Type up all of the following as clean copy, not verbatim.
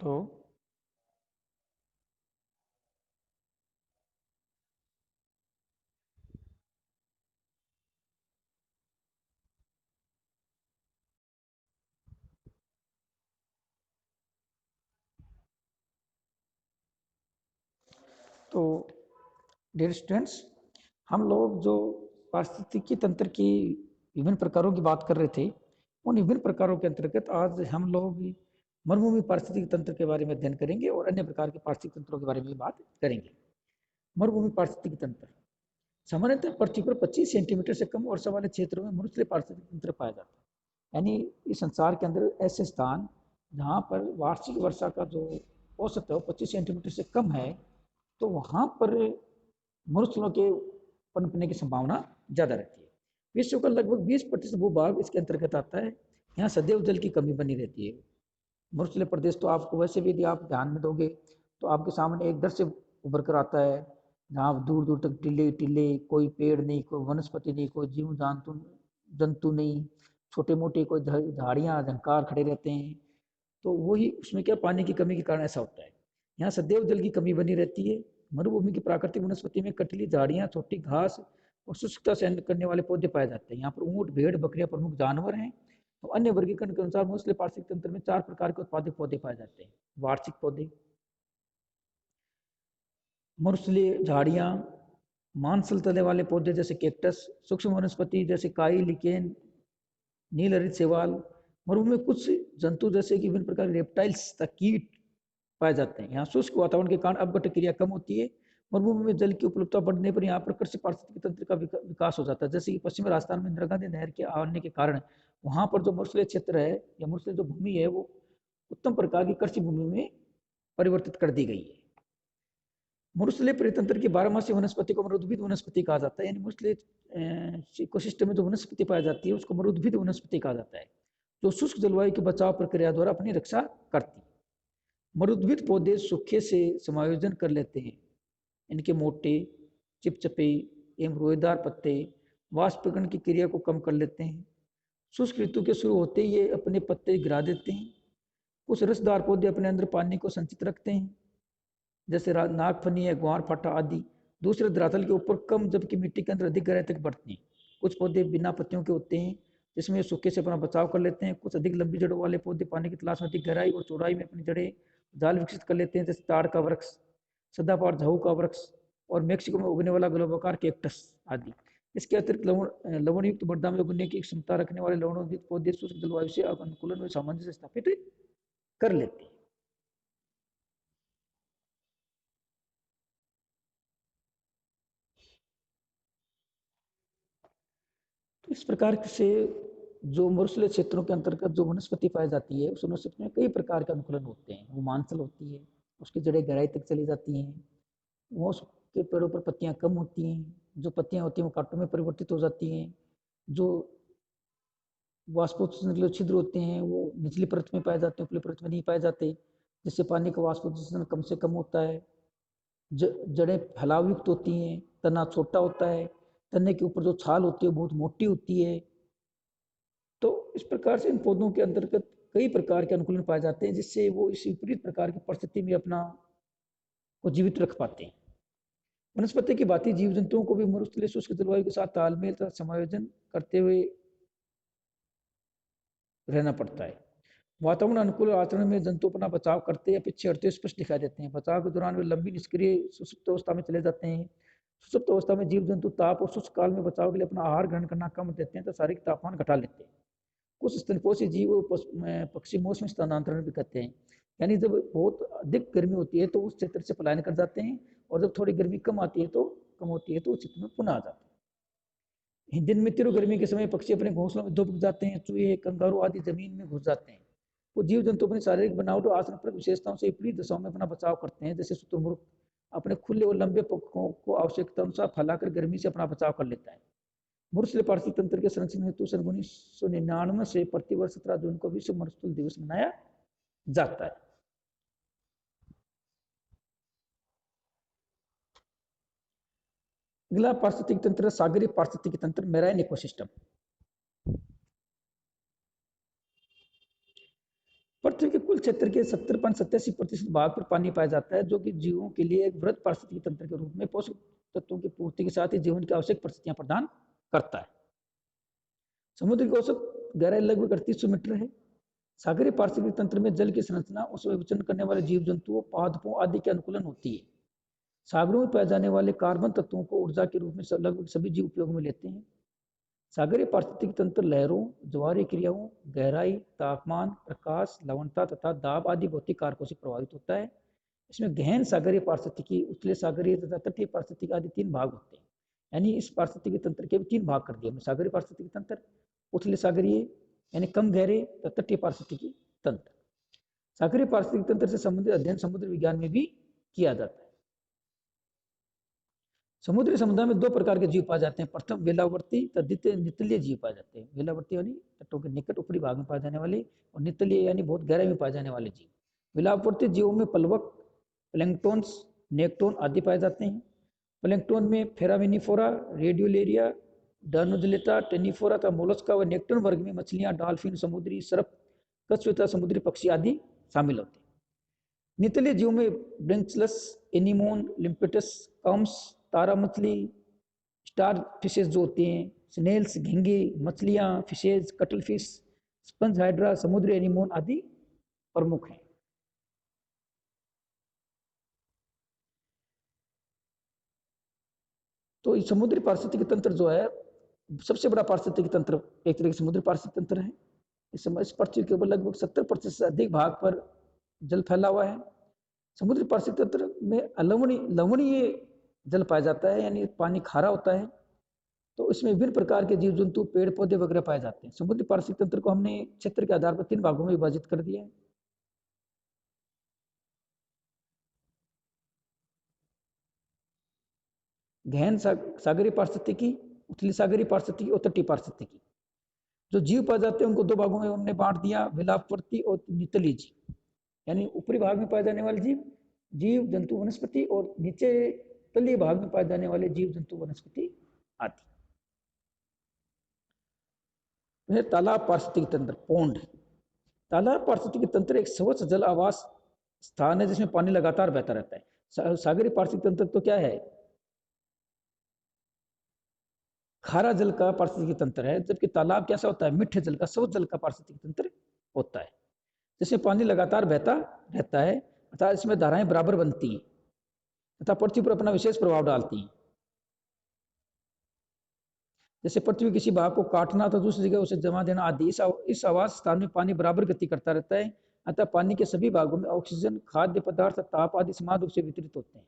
तो तो dear students, हम लोग जो पारिस्थितिकी तंत्र की विभिन्न प्रकारों की बात कर रहे थे, उन विभिन्न प्रकारों के अंतर्गत आज हम लोग मरुभूमि पारिस्थितिकी तंत्र के बारे में अध्ययन करेंगे और अन्य प्रकार के पारिस्थितिक तंत्रों के बारे में बात करेंगे। मरुभूमि पारिस्थितिकी तंत्र सामान्यतः पृथ्वी पर 25 सेंटीमीटर से कम वर्षा वाले क्षेत्रों में मरुस्थलीय पारिस्थितिक तंत्र पाया जाता है। यानी इस संसार के अंदर ऐसे स्थान जहाँ पर वार्षिक वर्षा का जो औसत है वो 25 सेंटीमीटर से कम है, तो वहाँ पर मरुस्थलों के पनपने की संभावना ज़्यादा रहती है। विश्व का लगभग 20% भूभाग इसके अंतर्गत आता है। यहाँ सदैव जल की कमी बनी रहती है। मरुस्थलीय प्रदेश तो आपको वैसे भी यदि आप ध्यान में दोगे तो आपके सामने एक दृश्य उभर कर आता है, जहाँ दूर दूर तक टीले टीले, कोई पेड़ नहीं, कोई वनस्पति नहीं, कोई जीव जंतु जंतु नहीं, छोटे मोटे कोई झाड़ियाँ झंकार खड़े रहते हैं। तो वही उसमें क्या पानी की कमी के कारण ऐसा होता है। यहाँ सदैव जल की कमी बनी रहती है। मरुभूमि की प्राकृतिक वनस्पति में कटली झाड़ियाँ, छोटी घास और शुष्कता सहन करने वाले पौधे पाए जाते हैं। यहाँ पर ऊँट, भेड़, बकरियाँ प्रमुख जानवर हैं। तो अन्य वर्गीकरण के अनुसार मरुस्थलीय पारिस्थितिक तंत्र में 4 प्रकार के उत्पादक पौधे पाए जाते हैं। वार्षिक पौधे, मरुस्थलीय झाड़ियाँ, मांसल तले वाले पौधे जैसे कैक्टस, सूक्ष्म वनस्पति जैसे काई, लिकेन, नील हरित शैवाल। मरुभूमि में कुछ जंतु जैसे कि विभिन्न प्रकार के रेप्टाइल्स तक कीट पाए जाते हैं। यहाँ शुष्क वातावरण के कारण अपघट्य क्रिया कम होती है। मरुभूमि में जल की उपलब्धता बढ़ने पर यहाँ पर कृषि पारिस्थितिक तंत्र का विकास हो जाता है। जैसे कि पश्चिमी राजस्थान में इंदिरा गांधी नहर के आने के कारण वहाँ पर जो मरुस्थलीय क्षेत्र है या मरुस्थलीय जो भूमि है वो उत्तम प्रकार की कृषि भूमि में परिवर्तित कर दी गई है। मरुस्थलीय परितंत्र की 12मासी वनस्पति को मरुद्भिद वनस्पति कहा जाता है। यानी मरुस्थलीय इकोसिस्टम में जो वनस्पति पाई जाती है उसको मरुद्भिद वनस्पति कहा जाता है, जो शुष्क जलवायु के बचाव प्रक्रिया द्वारा अपनी रक्षा करती है। मरुद्भिद पौधे सूखे से समायोजन कर लेते हैं। इनके मोटे, चिपचिपे एवं रोएदार पत्ते वाष्पीकरण की क्रिया को कम कर लेते हैं। शुष्क ऋतु के शुरू होते ही ये अपने पत्ते गिरा देते हैं। कुछ रसदार पौधे अपने अंदर पानी को संचित रखते हैं, जैसे नागफनी है, ग्वार फटा आदि। दूसरे धरातल के ऊपर कम, जबकि मिट्टी के अंदर अधिक गहराई तक बढ़ते हैं। कुछ पौधे बिना पत्तियों के होते हैं, जिसमें सूखे से अपना बचाव कर लेते हैं। कुछ अधिक लंबी जड़ों वाले पौधे पानी की तलाश में अधिक गहराई और चौड़ाई में अपनी जड़ें जाल विकसित कर लेते हैं, जैसे ताड़ का वृक्ष, सदाबहार झाऊ का वृक्ष और मेक्सिको में उगने वाला गोलाकार कैक्टस आदि। इसके अतिरिक्त लवणयुक्त मृदा में उगने की क्षमता रखने वाले लवणोदित पौधे शुष्क जलवायु से अनुकूलन में सामंजस्य स्थापित कर लेते हैं। तो इस प्रकार से जो मरुस्थलीय क्षेत्रों के अंतर्गत जो वनस्पति पाई जाती है उस वनस्पति में कई प्रकार के अनुकूलन होते हैं। वो मांसल होती है, उसकी जड़ें गहराई तक चली जाती हैं। वो उसके पेड़ों पर पत्तियां कम होती हैं। जो पत्तियां होती हैं वो कांटों में परिवर्तित हो जाती हैं। जो वाष्पोत्सर्जन छिद्र होते हैं वो निचली परत में पाए जाते हैं, ऊपरी परत में नहीं पाए जाते, जिससे पानी का वाष्पोत्सर्जन कम से कम होता है। जड़ें फैलाव युक्त होती हैं, तना छोटा होता है, तने के ऊपर जो छाल होती है बहुत मोटी होती है। तो इस प्रकार से इन पौधों के अंतर्गत कई प्रकार के अनुकूलन पाए जाते हैं, जिससे वो इस विपरीत प्रकार की परिस्थिति में अपना को जीवित रख पाते हैं। वनस्पति की भांति जीव जंतुओं को भी मरुस्थलीय शुष्क जलवायु के साथ तालमेल तथा समायोजन करते हुए रहना पड़ता है। वातावरण अनुकूल आचरण में जंतु अपना बचाव करते या पीछे हटते स्पष्ट दिखाई देते हैं। बचाव के दौरान वे लंबी निष्क्रिय सुषुप्त अवस्था में चले जाते हैं। सुषुप्त अवस्था में जीव जंतु ताप और शुष्क काल में बचाव के लिए अपना आहार ग्रहण करना कम देते हैं तो शारीरिक तापमान घटा लेते हैं। कुछ स्तनपोषी जीव पक्षी मौसमी स्थानांतरण भी करते हैं। यानी जब बहुत अधिक गर्मी होती है तो उस क्षेत्र से पलायन कर जाते हैं, और जब थोड़ी गर्मी कम आती है तो उस क्षेत्र में पुनः आ जाते हैं। दिन में तीव्र गर्मी के समय पक्षी अपने घोंसलों में दुबक जाते हैं। चूहे, कंगारू आदि जमीन में घुस जाते हैं। वो जीव जंतु अपनी शारीरिक बनावट और आसन पर विशेषताओं से विपरीत दिशाओं में अपना बचाव करते हैं। जैसे शुतुरमुर्ग अपने खुले और लंबे पंखों को आवश्यकता अनुसार फैलाकर गर्मी से अपना बचाव कर लेता है। मरुस्थलीय पारिस्थितिक तंत्र के संरक्षण हेतु सन 1999 से प्रतिवर्ष 17 जून को विश्व मरुस्थल दिवस मनाया जाता है। अगला पारिस्थितिक तंत्र सागरीय पारिस्थितिक तंत्र, मेराइन इकोसिस्टम। पृथ्वी के कुल क्षेत्र के 70.87% भाग पर पानी पाया जाता है, जो कि जीवों के लिए एक वृहद पारिस्थितिकी तंत्र के रूप में पोषक तत्वों की पूर्ति के साथ ही जीवन की आवश्यक परिस्थितियां प्रदान करता है। समुद्र की औसत गहराई लगभग 3800 मीटर है। सागरीय पारिस्थितिकी तंत्र में जल की संरचना उसमें विचरण करने वाले जीव जंतुओं, पादपों आदि के अनुकूलन होती है। सागरों में पाए जाने वाले कार्बन तत्वों को ऊर्जा के रूप में लगभग सभी जीव उपयोग में लेते हैं। सागरीय पारिस्थितिकी तंत्र लहरों, ज्वारीय क्रियाओं, गहराई, तापमान, प्रकाश, लवणता तथा दाब आदि भौतिक कारकों से प्रभावित होता है। इसमें गहन सागरीय पारिस्थितिकी, उथले सागरीय तथा तटीय पारिस्थितिकी आदि 3 भाग होते हैं। यानी इस पारिस्थितिकी तंत्र के भी 3 भाग कर दिए हमने, सागरीय पारिस्थितिकी तंत्र, उथले सागरीय यानी कम गहरे, तटीय पारिस्थितिकी तंत्र। सागरीय पारिस्थितिकी तंत्र से संबंधित अध्ययन समुद्र विज्ञान में भी किया जाता है। समुद्री समुदाय में 2 प्रकार के जीव पाए जाते हैं। प्रथम वेलावर्ती तथा द्वितीय नितलीय जीव पाए जाते हैं। वेलावर्ती यानी तटों के निकट ऊपरी भाग में पाए जाने वाले, और नितलीय यानी बहुत गहराई में पाए जाने वाले जीव। वेलावर्ती जीवों में प्लवक, प्लैंकटोन्स, नेक्टोन आदि पाए जाते हैं। प्लैंकटोन में फेरामिनिफोरा, रेडियोलेरिया, डानुजुलेटा, टेनिफोरा तथा मोलस्का व नेक्टोन वर्ग में मछलियां, डॉल्फिन, समुद्री सर्प, कछुआ तथा समुद्री पक्षी आदि शामिल होते हैं। नितलीय जीवों में ब्रेंचलस, एनीमोन, लिम्पेटस, कम्स, तारा मछली, स्टार फिशेज जो होती हैं, स्नेल्स, घिंगे, मछलियां, fishes, cuttle fish, sponge hydra, समुद्री एनीमोन आदि प्रमुख हैं। तो समुद्री पारिस्थितिकी तंत्र जो है, सबसे बड़ा पारिस्थितिकी तंत्र एक तरह का समुद्री पारिस्थितिकी तंत्र है। इस समय इस पृथ्वी के ऊपर लगभग 70% से अधिक भाग पर जल फैला हुआ है। समुद्री पारिस्थितिकी तंत्र में लवणीय जल पाया जाता है, यानी पानी खारा होता है। तो इसमें विभिन्न प्रकार के जीव जंतु, पेड़ पौधे वगैरह पाए जाते हैं। समुद्री पारिस्थितिकी तंत्र को हमने क्षेत्र के आधार पर 3 भागों में विभाजित कर दिया है। गहन सागरीय पारिस्थितिकी, उथली सागरीय पारिस्थितिकी और तटीय पारिस्थितिकी। जो जीव पाए जाते हैं उनको 2 भागों में हमने बांट दिया, वेलावर्ती और नितलीय जीव। यानी ऊपरी भाग में पाए जाने वाले जीव जंतु वनस्पति, और नीचे तलीय भाग में पाए जाने वाले जीव जंतु वनस्पति आदि। तालाब पारिस्थितिकी तंत्र, पोंड। तालाब पारिस्थितिकी तंत्र एक स्वच्छ जल आवास स्थान है जिसमें पानी लगातार बहता रहता है। सागरीय पारिस्थितिकी तंत्र तो क्या है, खारा जल का पारिस्थितिकी तंत्र है, जबकि तालाब कैसा होता है, मीठे जल का, स्वच्छ जल का पारिस्थितिकी तंत्र होता है, जिसमें पानी लगातार बहता रहता है तथा इसमें धाराएं बराबर बनती हैं तथा पृथ्वी पर अपना विशेष प्रभाव डालती हैं। जैसे पृथ्वी किसी भाग को काटना तो दूसरी जगह उसे जमा देना आदि। इस आवास स्थान में पानी बराबर गति करता रहता है, अतः पानी के सभी भागों में ऑक्सीजन, खाद्य पदार्थ, ताप आदि समान रूप से वितरित होते हैं।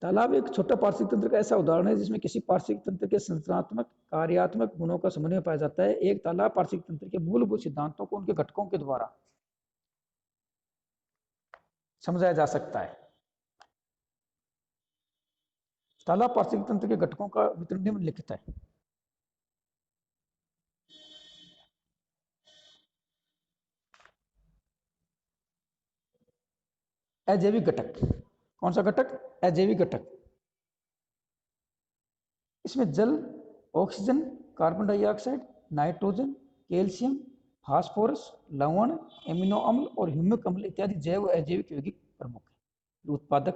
तालाब एक छोटा पारिस्थितिक तंत्र का ऐसा उदाहरण है जिसमें किसी पारिस्थितिक तंत्र के संरचनात्मक, कार्यात्मक गुणों का समन्वय पाया जाता है। एक तालाब पारिस्थितिक तंत्र के मूलभूत सिद्धांतों को उनके घटकों के द्वारा समझाया जा सकता है। तालाब पारिस्थितिक तंत्र के घटकों का वितरण निम्नलिखित है। अजैविक घटक। कौन सा घटक, अजैविक घटक। इसमें जल, oxygen, carbon dioxide, nitrogen, calcium, phosphorus, लवण, एमिनो अम्ल और ह्यूमिक अम्ल इत्यादि जैव व अजैविक यौगिक प्रमुख हैं। उत्पादक,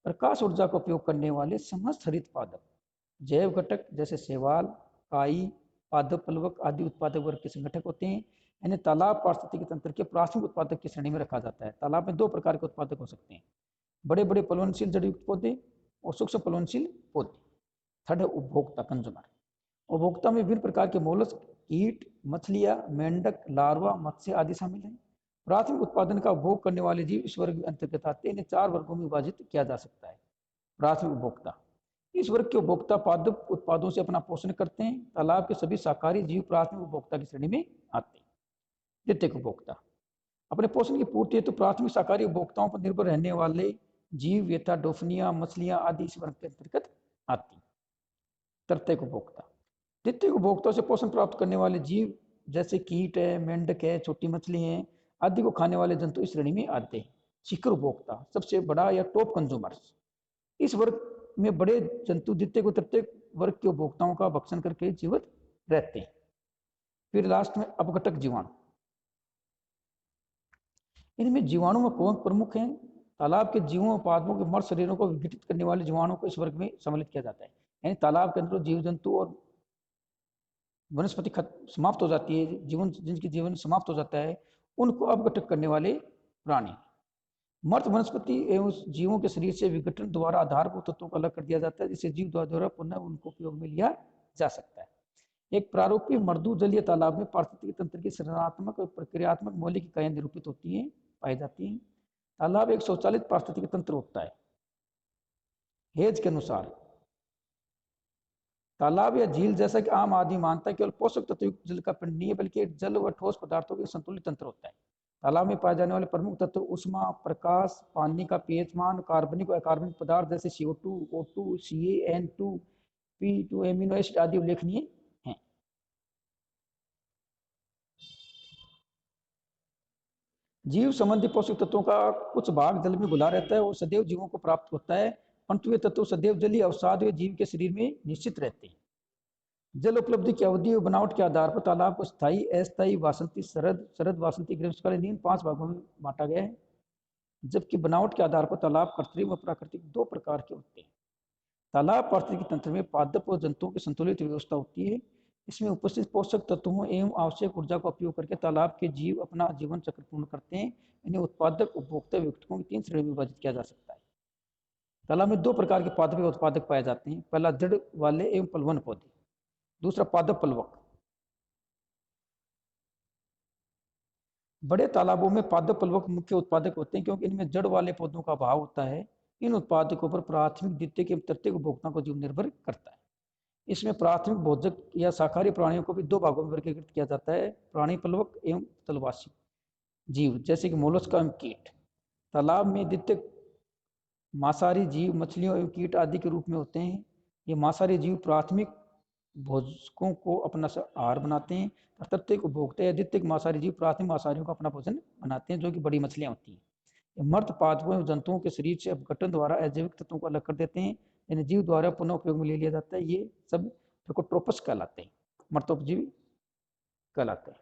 प्रकाश ऊर्जा का उपयोग करने वाले समस्त हरित पादप। जैव घटक जैसे शैवाल, काई, पादप, प्लवक आदि उत्पादक वर्ग के संगठक होते हैं। इन्हें तालाब पारिस्थितिकी तंत्र के प्राथमिक उत्पादक की श्रेणी में रखा जाता है। तालाब में 2 प्रकार के उत्पादक हो सकते हैं, बड़े बड़े प्लवनशील जड़युक्त पौधे और सूक्ष्म प्लवनशील पौधे। थर्ड है उपभोक्ता, कंज्यूमर। उपभोक्ता में विभिन्न प्रकार के मोलस्क, कीट, मछलियां, मेंढक, लार्वा, मत्स्य आदि शामिल हैं। प्राथमिक उत्पादन का उपभोग करने वाले जीव इस वर्ग के अंतर्गत आते हैं। इन्हें 4 वर्गों में विभाजित किया जा सकता है। प्राथमिक उपभोक्ता, इस वर्ग के उपभोक्ता पादप उत्पादों से अपना पोषण करते हैं। तालाब के सभी शाकाहारी जीव प्राथमिक उपभोक्ता की श्रेणी में आते हैं। द्वितीयक उपभोक्ता, अपने पोषण की पूर्ति हेतु प्राथमिक शाकाहारी उपभोक्ताओं पर निर्भर रहने वाले जीव यथा डोफनिया, मछलियां आदि इस वर्ग के अंतर्गत आती हैं। तृतीयक उपभोक्ता, द्वितीयक उपभोक्ता से पोषण प्राप्त करने वाले जीव जैसे कीट है, मेंढक है, छोटी मछली है आदि को खाने वाले जंतु इस श्रेणी में आते हैं। शिखर उपभोक्ता, सबसे बड़ा या टॉप कंज्यूमर्स। इस वर्ग में बड़े जंतु द्वितीयक और तृतीयक वर्ग के उपभोक्ताओं का भक्षण करके जीवित रहते हैं। फिर लास्ट में अपघटक जीवाणु। इनमें जीवाणु में कौन प्रमुख हैं? तालाब के जीवों और पादपों के मर शरीरों को विघटित करने वाले जीवाणु को इस वर्ग में सम्मिलित किया जाता है। यानी तालाब के अंदर जीव जंतु और वनस्पति समाप्त हो जाती है, जीवन जिनकी जीवन समाप्त हो जाता है, उनको अपघटक करने वाले प्राणी। मर्त वनस्पति एवं जीवों के शरीर से विघटन द्वारा आधारभूत तत्वों को अलग कर दिया जाता है, जिससे जीव द्वारा पुनः उनको उपयोग में लिया जा सकता है। एक प्रारूपीय मृदु जलीय तालाब में पारिस्थितिकी तंत्र की संरचनात्मक और प्रक्रियात्मक मौलिक इकाइयां निरूपित होती हैं, पाई जाती हैं। तालाब एक स्वचालित पारिस्थितिकी तंत्र होता है। हेज के अनुसार तालाब या झील, जैसा कि आम आदमी मानता है, केवल पोषक तत्व युक्त जल का पिंड नहीं है, बल्कि जल व ठोस पदार्थों के संतुलित तंत्र होता है। तालाब में पाए जाने वाले प्रमुख तत्व ऊष्मा, प्रकाश, पानी का पीएच मान, कार्बनिक और अकार्बनिक पदार्थ जैसे CO2, O2, CaN2, P2, amino acid आदि उल्लेखनीय हैं। जीव संबंधी पोषक तत्वों का कुछ भाग जल में घुला रहता है और सदैव जीवों को प्राप्त होता है, परंतु वे तत्व सदैव जलीय अवसाद व जीव के शरीर में निश्चित रहते हैं। जल उपलब्धि की अवधि और बनावट के आधार पर तालाब को स्थायी, अस्थायी, वासंती, शरद वासंती, ग्रीष्मकालीन इन 5 भागों में बांटा गया है। जबकि बनावट के आधार पर तालाब कृत्रिम और प्राकृतिक 2 प्रकार के होते हैं। तालाब पारिस्थितिकी तंत्र में पादप और जंतुओं की संतुलित व्यवस्था होती है। इसमें उपस्थित पोषक तत्वों एवं आवश्यक ऊर्जा का उपयोग करके तालाब के जीव अपना जीवन चक्र पूर्ण करते हैं। इन्हें उत्पादक, उपभोक्ता, विघटकों की 3 श्रेणी में विभाजित किया जा सकता है। तालाब में 2 प्रकार के पादप एवं उत्पादक पाए जाते हैं। पहला जड़ वाले एवं पलवन पौधे, दूसरा पादप पलवक। बड़े तालाबों में पादप पलवक मुख्य उत्पादक होते हैं, क्योंकि इनमें जड़ वाले पौधों का अभाव होता है। इन उत्पादकों पर प्राथमिक, द्वितीयक एवं तृतीयक उपभोक्ता को जीवन निर्भर करता है। इसमें प्राथमिक भोजक या शाकाहारी प्राणियों को भी 2 भागों में वर्गीकृत किया जाता है, प्राणी पलवक एवं तलवासी जीव, जैसे कि मोलस्का एवं कीट। तालाब में द्वितीयक मांसाहारी जीव मछलियों एवं कीट आदि के रूप में होते हैं। ये मांसाहारी जीव प्राथमिक भोजकों को अपना आहार बनाते हैं। तृतीयक उपभोक्ता या द्वितीयक मांसाहारी जीव प्राथमिक मांसाहारियों का अपना भोजन बनाते हैं, जो कि बड़ी मछलियां होती हैं। ये मर्त पादपों एवं जंतुओं के शरीर से अपघटन द्वारा अजैविक तत्वों को अलग कर देते हैं। इन्हें जीव द्वारा पुनः उपयोग में ले लिया जाता है। ये सब फेकोट्रोपस कहलाते हैं, मर्तोपजीवी कहलाते हैं।